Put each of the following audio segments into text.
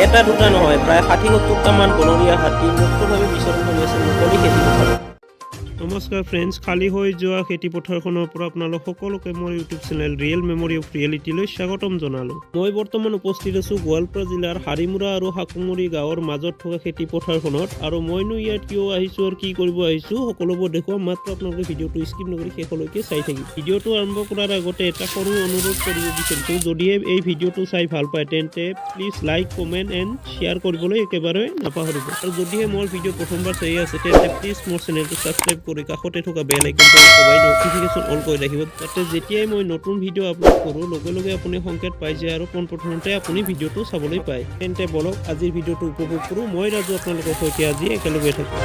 এটা দুটা নহয়, প্ৰায় ৬০-৭০টা মান বনৰীয়া হাতী মুক্তভাৱে বিচৰণ কৰি আছে মুকলি খেতি পথাৰত। নমস্কাৰ ফ্ৰেণ্ডছ, খালী হৈ যোৱা খেতি পথাৰখনৰ পৰা আপোনালোক সকলোকে মোৰ YouTube channel real memory of ৰিয়েলিটিলৈ স্বাগতম জনালোঁ। মই বৰ্তমান উপস্থিত আছোঁ গোৱালপাৰা জিলাৰ হাৰিমুৰা আৰু সাকুমুৰি গাঁৱৰ মাজত থকা খেতি পথাৰখনত। আৰু মইনো ইয়াত কিয় আহিছোঁ আৰু কি কৰিব আহিছোঁ সকলোবোৰ দেখুৱাম, মাত্ৰ আপোনালোকে ভিডিঅ'টো স্কিপ নকৰি শেষলৈকে চাই থাকিব। ভিডিঅ'টো আৰম্ভ কৰাৰ আগতে এটা সৰু অনুৰোধ কৰিব বিচাৰিছোঁ, যদিহে এই ভিডিঅ'টো চাই ভাল পায় তেন্তে please like, comment and share কৰিবলৈ একেবাৰে নাপাহৰিব। আৰু যদিহে মোৰ ভিডিঅ' প্ৰথমবাৰ চাই আছে তেন্তে প্লিজ মোৰ চেনেলটো ছাবস্ক্ৰাইব কৰি কাষতে থকা বেল আইকনটো সবাই নটিফিকেশ্যন অন কৰি ৰাখিব, যাতে যেতিয়াই মই নতুন ভিডিঅ' আপলোড কৰোঁ লগে লগে আপুনি সংকেত পাই যায় আৰু পোনপ্ৰথমতে আপুনি ভিডিঅ'টো চাবলৈ পায়। তেন্তে বলক আজিৰ ভিডিঅ'টো উপভোগ কৰোঁ। মই ৰাজু আপোনালোকৰ সৈতে আজি একেলগে থাকোঁ।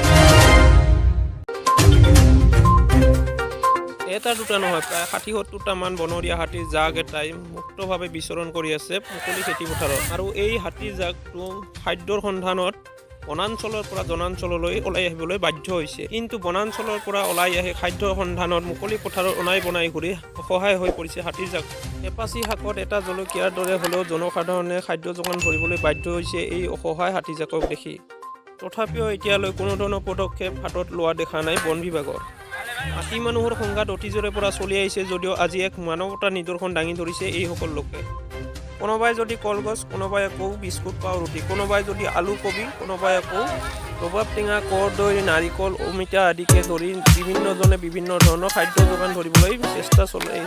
এটা দুটা নহয়, প্ৰায় ৬০-৭০টা মান বনৰীয়া হাতীৰ জাক এটাই মুক্তভাৱে বিচৰণ কৰি আছে মুকলি খেতি পথাৰত। আৰু এই হাতীৰ জাকটো খাদ্যৰ সন্ধানত বনাঞ্চলৰ পৰা জনাঞ্চললৈ ওলাই আহিবলৈ বাধ্য হৈছে, কিন্তু বনাঞ্চলৰ পৰা ওলাই আহি খাদ্যৰ সন্ধানত মুকলি পথাৰত অনাই বনাই ঘূৰি অসহায় হৈ পৰিছে হাতীৰ জাক। এপাচি শাকত এটা জলকীয়াৰ দৰে হ'লেও জনসাধাৰণে খাদ্য যোগান ধৰিবলৈ বাধ্য হৈছে এই অসহায় হাতী জাকক দেখি। তথাপিও এতিয়ালৈ কোনো ধৰণৰ পদক্ষেপ হাতত লোৱা দেখা নাই বন বিভাগৰ। হাতী মানুহৰ সংঘাত অতীজৰে পৰা চলি আহিছে যদিও আজি এক মানৱতাৰ নিদৰ্শন দাঙি ধৰিছে এইসকল লোকে। কোনোবাই যদি কলগছ, কোনোবাই আকৌ বিস্কুট পাওৰুটি, কোনোবাই যদি আলু কবি, কোনোবাই আকৌ ৰবাব টেঙা, কৰ্দৈ, নাৰিকল, অমিতা আদিকে ধৰি বিভিন্নজনে বিভিন্ন ধৰণৰ খাদ্য যোগান ধৰিবলৈ চেষ্টা চলাই